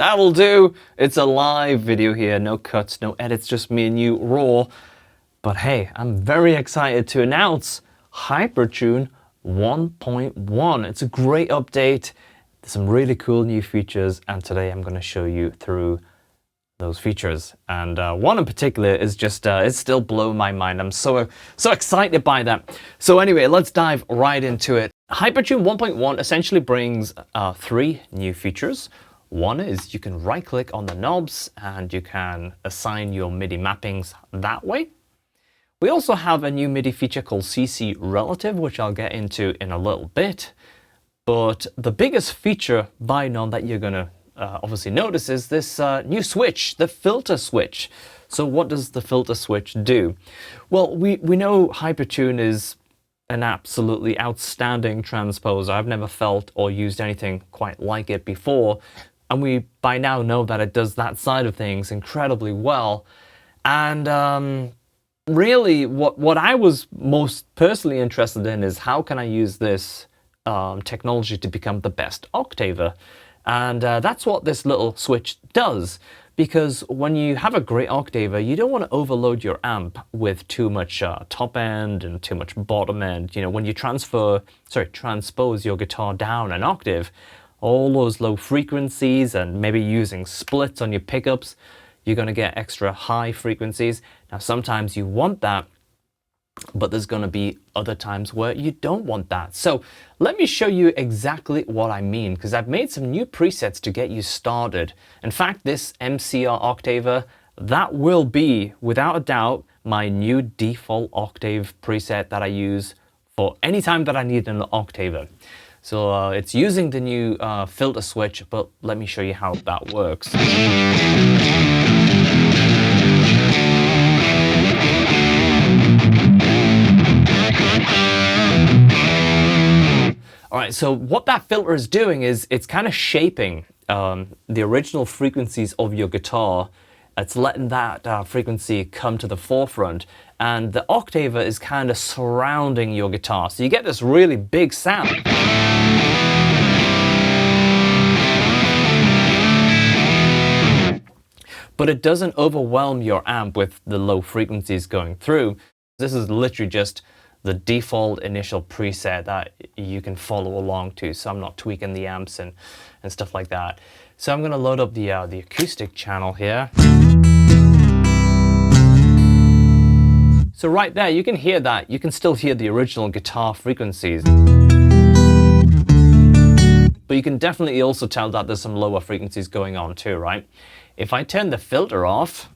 that will do. It's a live video here, no cuts, no edits, just me and you raw. But hey, I'm very excited to announce HyperTune 1.1. It's a great update. There's some really cool new features, and today I'm going to show you through those features. And one in particular is just, it's still blowing my mind. I'm so excited by that. So anyway, let's dive right into it. HyperTune 1.1 essentially brings 3 new features. One is you can right click on the knobs and you can assign your MIDI mappings that way. We also have a new MIDI feature called CC Relative, which I'll get into in a little bit. But the biggest feature by none that you're going to obviously notice is this new switch, the filter switch. So what does the filter switch do? Well, we know HyperTune is an absolutely outstanding transposer. I've never felt or used anything quite like it before. And we by now know that it does that side of things incredibly well. And really what I was most personally interested in is how can I use this technology to become the best Octaver. And that's what this little switch does, because when you have a great Octaver, you don't want to overload your amp with too much top end and too much bottom end. You know, when you transpose your guitar down an octave, all those low frequencies and maybe using splits on your pickups, you're going to get extra high frequencies. Now, sometimes you want that, but there's going to be other times where you don't want that. So let me show you exactly what I mean, because I've made some new presets to get you started. In fact, this MCR Octaver, that will be, without a doubt, my new default octave preset that I use for any time that I need an Octaver. So it's using the new filter switch, but let me show you how that works. All right, so what that filter is doing is it's kind of shaping the original frequencies of your guitar. It's letting that frequency come to the forefront, and the Octaver is kind of surrounding your guitar. So you get this really big sound. But it doesn't overwhelm your amp with the low frequencies going through. This is literally just the default initial preset that you can follow along to, so I'm not tweaking the amps and stuff like that. So I'm going to load up the acoustic channel here. So right there, you can hear that. You can still hear the original guitar frequencies. But you can definitely also tell that there's some lower frequencies going on too, right? If I turn the filter off,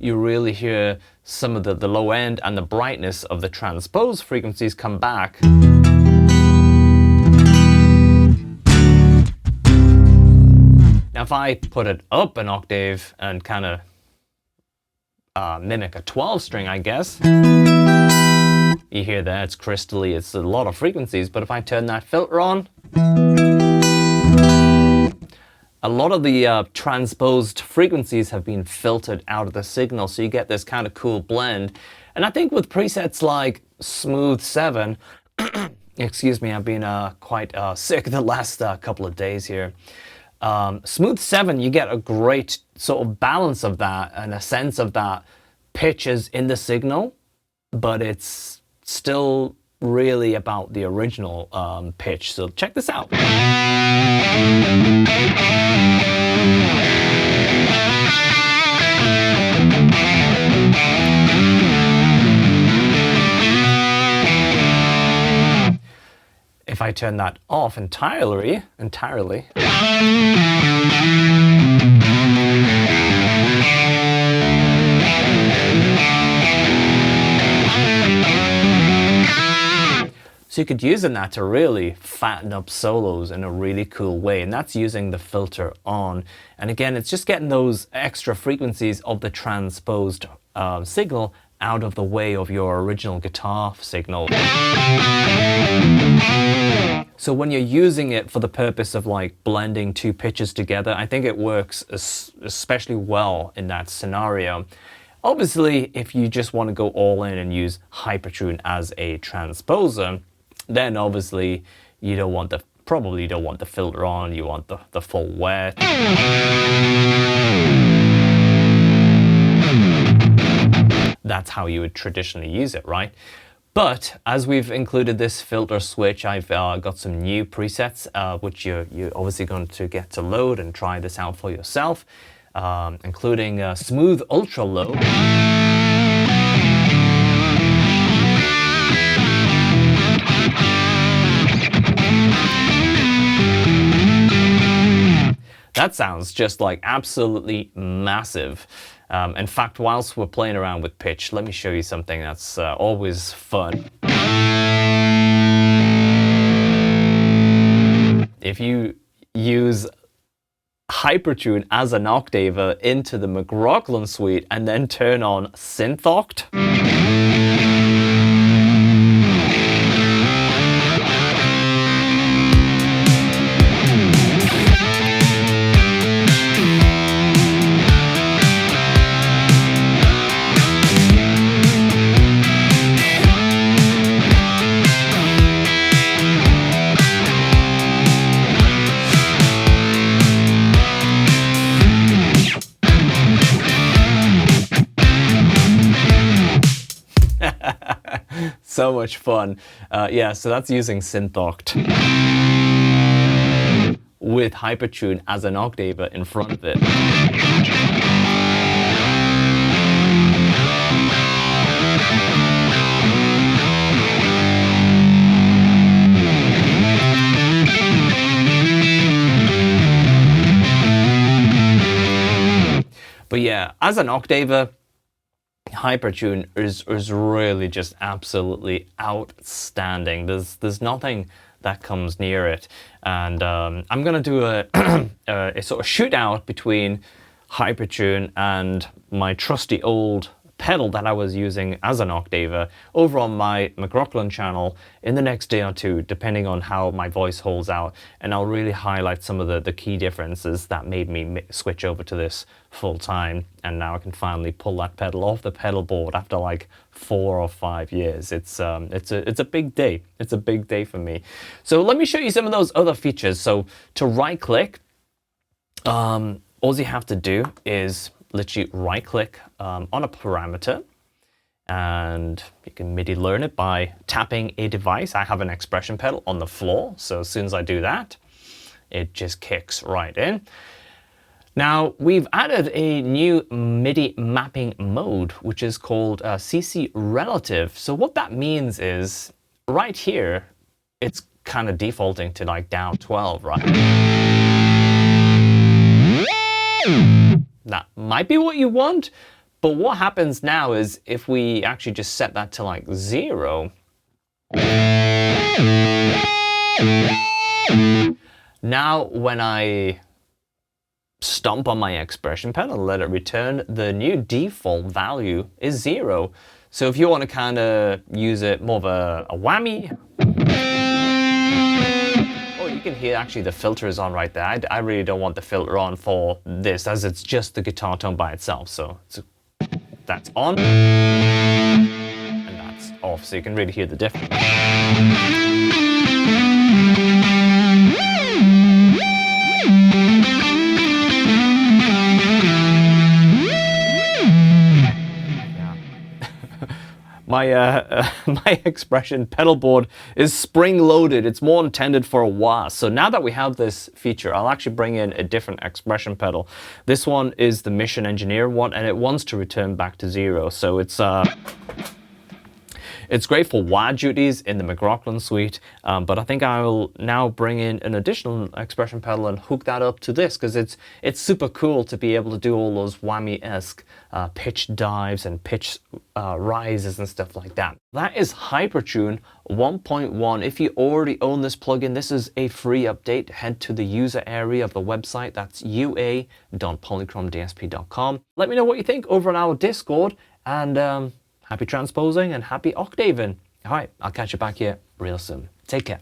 you really hear some of the low end and the brightness of the transpose frequencies come back. Now if I put it up an octave and kind of mimic a 12 string, I guess, you hear that it's crystally, it's a lot of frequencies. But if I turn that filter on, a lot of the transposed frequencies have been filtered out of the signal, so you get this kind of cool blend. And I think with presets like Smooth 7, excuse me, I've been quite sick the last couple of days here. Smooth 7, you get a great sort of balance of that and a sense of that pitch is in the signal, but it's still really about the original pitch. So check this out. If I turn that off entirely, so you could use that to really fatten up solos in a really cool way, and that's using the filter on. And again, it's just getting those extra frequencies of the transposed signal out of the way of your original guitar signal. So when you're using it for the purpose of like blending two pitches together, I think it works especially well in that scenario. Obviously, if you just want to go all in and use HyperTune as a transposer, then obviously you don't want the probably don't want the filter on, you want the full wet. That's how you would traditionally use it, right? But as we've included this filter switch, I've got some new presets, which you're obviously going to get to load and try this out for yourself, including Smooth Ultra Low. That sounds just like absolutely massive. In fact, whilst we're playing around with pitch, let me show you something that's always fun. If you use HyperTune as an octaver into the McRocklin suite and then turn on Synth Oct, so much fun. Yeah, so that's using Synth Oct with HyperTune as an octaver in front of it. But yeah, as an octaver, HyperTune is really just absolutely outstanding. There's nothing that comes near it, and I'm gonna do a sort of shootout between HyperTune and my trusty old pedal that I was using as an octaver over on my McRocklin channel in the next day or two, depending on how my voice holds out, and I'll really highlight some of the key differences that made me switch over to this full time, and now I can finally pull that pedal off the pedal board after like 4 or 5 years. It's a big day. It's a big day for me. So let me show you some of those other features. So to right click, all you have to do is literally right click on a parameter, and you can MIDI learn it by tapping a device. I have an expression pedal on the floor, so as soon as I do that, it just kicks right in. Now we've added a new MIDI mapping mode, which is called CC relative. So what that means is right here, it's kind of defaulting to like down 12, right? That might be what you want, but what happens now is if we actually just set that to like 0, now when I stomp on my expression pedal and let it return, the new default value is 0. So if you want to kind of use it more of a whammy, you can hear actually the filter is on right there. I really don't want the filter on for this, as it's just the guitar tone by itself. So that's on and that's off, so you can really hear the difference. My expression pedal board is spring loaded. It's more intended for a wah. So now that we have this feature, I'll actually bring in a different expression pedal. This one is the Mission Engineer one, and it wants to return back to 0. So it's great for wah duties in the McRocklin suite, but I think I will now bring in an additional expression pedal and hook that up to this, because it's super cool to be able to do all those whammy-esque pitch dives and pitch rises and stuff like that. That is HyperTune 1.1. If you already own this plugin, this is a free update. Head to the user area of the website. That's ua.polychromedsp.com. Let me know what you think over on our Discord, and happy transposing and happy octaving. All right, I'll catch you back here real soon. Take care.